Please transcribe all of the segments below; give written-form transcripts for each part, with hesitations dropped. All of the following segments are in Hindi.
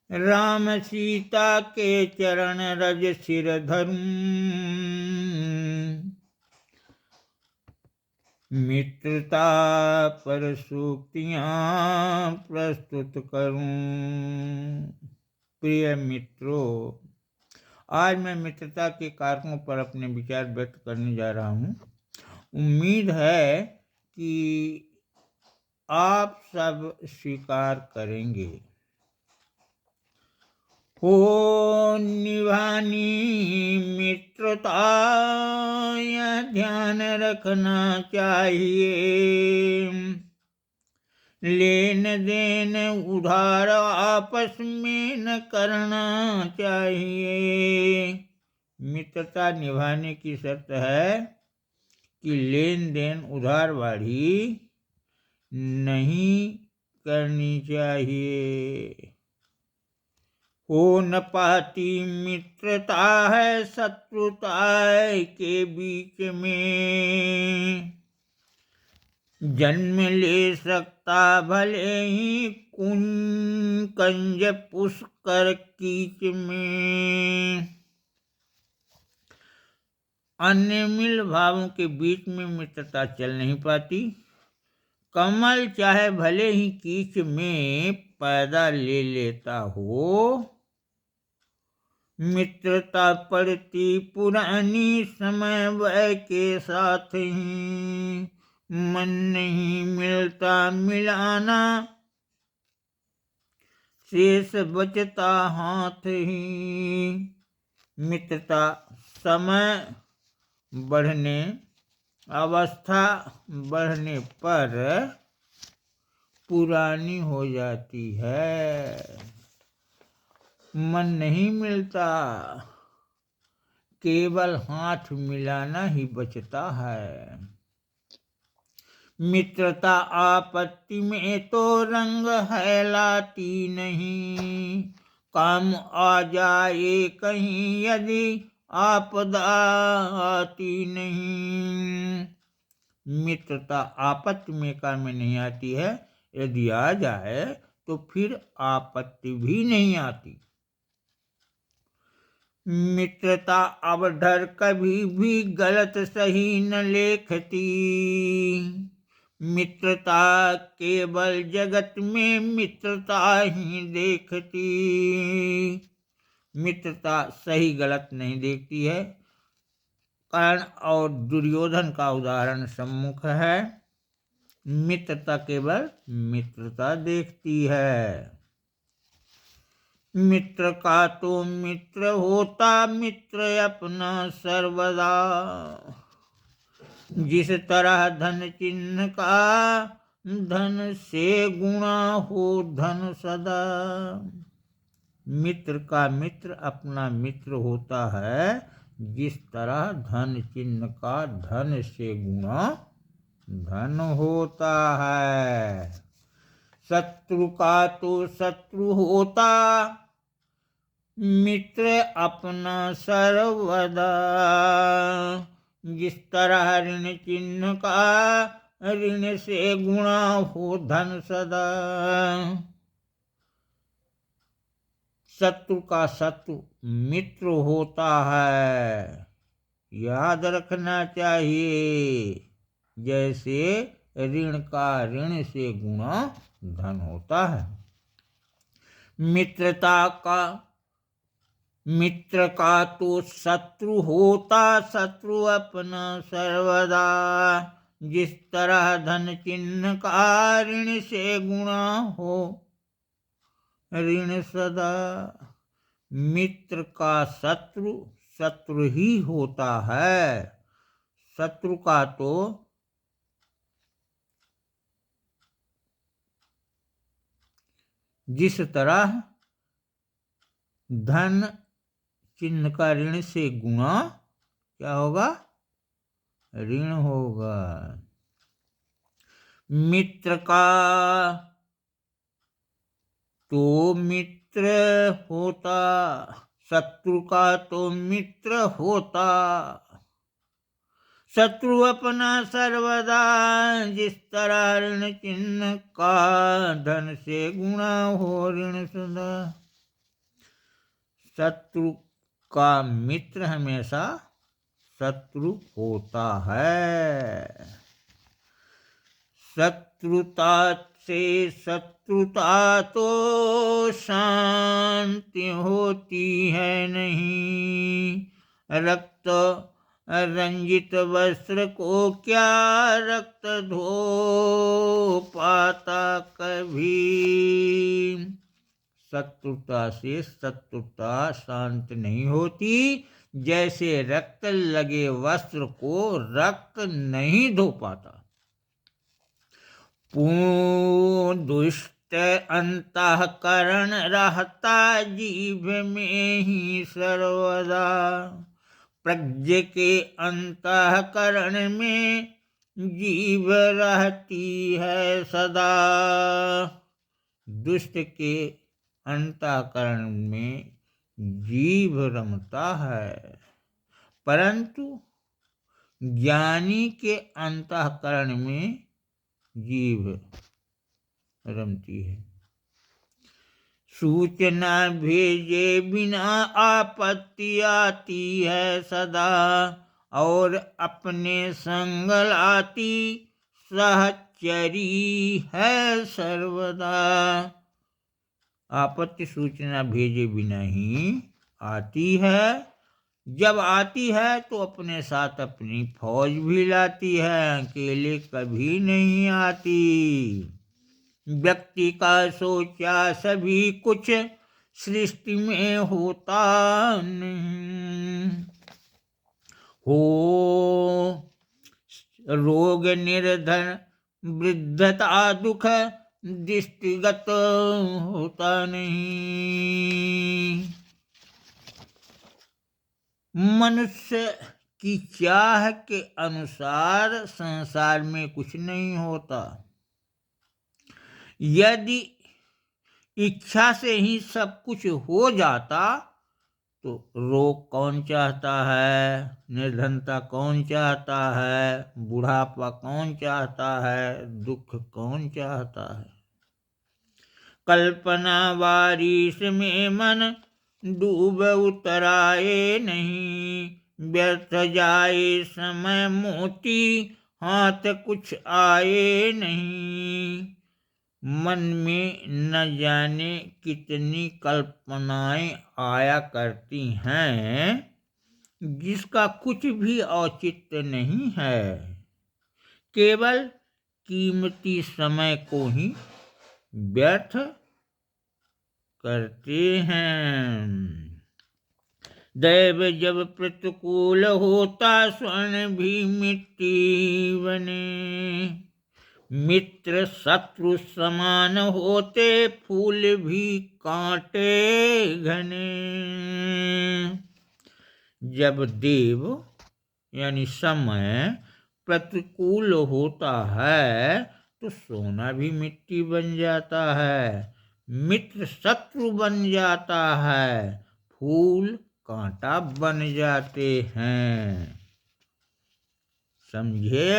राम सीता के चरण रज सिर धरूं, मित्रता पर सूक्तियां प्रस्तुत करूं। प्रिय मित्रों, आज मैं मित्रता के कारकों पर अपने विचार व्यक्त करने जा रहा हूं। उम्मीद है कि आप सब स्वीकार करेंगे। हो निभानी मित्रता यह ध्यान रखना चाहिए, लेन देन उधार आपस में न करना चाहिए। मित्रता निभाने की शर्त है कि लेन देन उधारवाड़ी नहीं करनी चाहिए। हो न पाती मित्रता है शत्रुता के बीच में, जन्म ले सकता भले ही कंज पुष्कर कीच में। अन्य मिल भावों के बीच में मित्रता चल नहीं पाती। कमल चाहे भले ही कीच में पैदा ले लेता हो, मित्रता पड़ती पुरानी समय वह के साथ ही। मन नहीं मिलता मिलाना, शेष बचता हाथ ही। मित्रता समय बढ़ने, अवस्था बढ़ने पर पुरानी हो जाती है। मन नहीं मिलता, केवल हाथ मिलाना ही बचता है। मित्रता आपत्ति में तो रंग है लाती नहीं, काम आ जाए कहीं यदि आपदा आती नहीं। मित्रता आपत्ति में काम में नहीं आती है, यदि आ जाए तो फिर आपत्ति भी नहीं आती। मित्रता अवधर कभी भी गलत सही न लेखती, मित्रता केवल जगत में मित्रता ही देखती। मित्रता सही गलत नहीं देखती है। कर्ण और दुर्योधन का उदाहरण सम्मुख है। मित्रता केवल मित्रता देखती है। मित्र का तो मित्र होता मित्र अपना सर्वदा, जिस तरह धन चिन्ह का धन से गुणा हो धन सदा। मित्र का मित्र अपना मित्र होता है, जिस तरह धन चिन्ह का धन से गुणा धन होता है। शत्रु का तो शत्रु होता मित्र अपना सर्वदा, जिस तरह ऋण चिन्ह का ऋण से गुणा हो धन सदा। शत्रु का शत्रु मित्र होता है, याद रखना चाहिए। जैसे ऋण का ऋण से गुणा धन होता है। मित्र का तो शत्रु होता शत्रु अपना सर्वदा, जिस तरह धन चिन्ह का ऋण से गुणा हो ऋण सदा। मित्र का शत्रु शत्रु ही होता है। शत्रु का तो जिस तरह धन चिन्ह का ऋण से गुणा क्या होगा? ऋण होगा। मित्र का तो मित्र होता, शत्रु का तो मित्र होता। शत्रु अपना सर्वदा, जिस तरह ऋण चिन्ह का धन से गुणा हो ऋण सदा। शत्रु का मित्र हमेशा शत्रु होता है। शत्रुता से शत्रुता तो शांति होती है नहीं, रक्त रंजित वस्त्र को क्या रक्त धो पाता कभी। शत्रुता से शत्रुता शांत नहीं होती, जैसे रक्त लगे वस्त्र को रक्त नहीं धो पाता। पूर्ण दुष्ट अंतःकरण रहता जीभ में ही सर्वदा, प्रज्ञ के अंतःकरण में जीभ रहती है सदा। दुष्ट के अंतःकरण में जीभ रमता है, परंतु ज्ञानी के अंतःकरण में जीभ रमती है। सूचना भेजे बिना आपत्ति आती है सदा, और अपने संग लाती सहचरी है सर्वदा। आपत्ति सूचना भेजे बिना ही आती है, जब आती है तो अपने साथ अपनी फौज भी लाती है, अकेले कभी नहीं आती। व्यक्ति का सोचा सभी कुछ सृष्टि में होता नहीं, हो रोग निर्धन वृद्धता दुख दृष्टिगत होता नहीं। मनुष्य की चाह के अनुसार संसार में कुछ नहीं होता। यदि इच्छा से ही सब कुछ हो जाता तो रोग कौन चाहता है, निर्धनता कौन चाहता है, बुढ़ापा कौन चाहता है, दुख कौन चाहता है। कल्पना बारिश में मन डूब उतराए नहीं, व्यर्थ जाए समय मोती हाथ कुछ आए नहीं। मन में न जाने कितनी कल्पनाएं आया करती हैं, जिसका कुछ भी औचित्य नहीं है, केवल कीमती समय को ही व्यर्थ करते हैं। दैव जब प्रतिकूल होता स्वर्ण भी मिट्टी बने, मित्र शत्रु समान होते फूल भी कांटे घने। जब देव यानी समय प्रतिकूल होता है तो सोना भी मिट्टी बन जाता है, मित्र शत्रु बन जाता है, फूल कांटा बन जाते हैं। समझे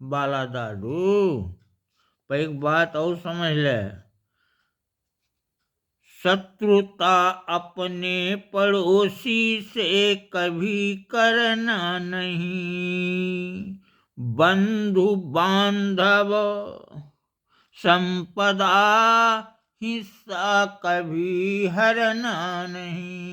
बाला दादू? पर एक बात और समझ ले, शत्रुता अपने पड़ोसी से कभी करना नहीं, बंधु बांधव संपदा हिस्सा कभी हरना नहीं।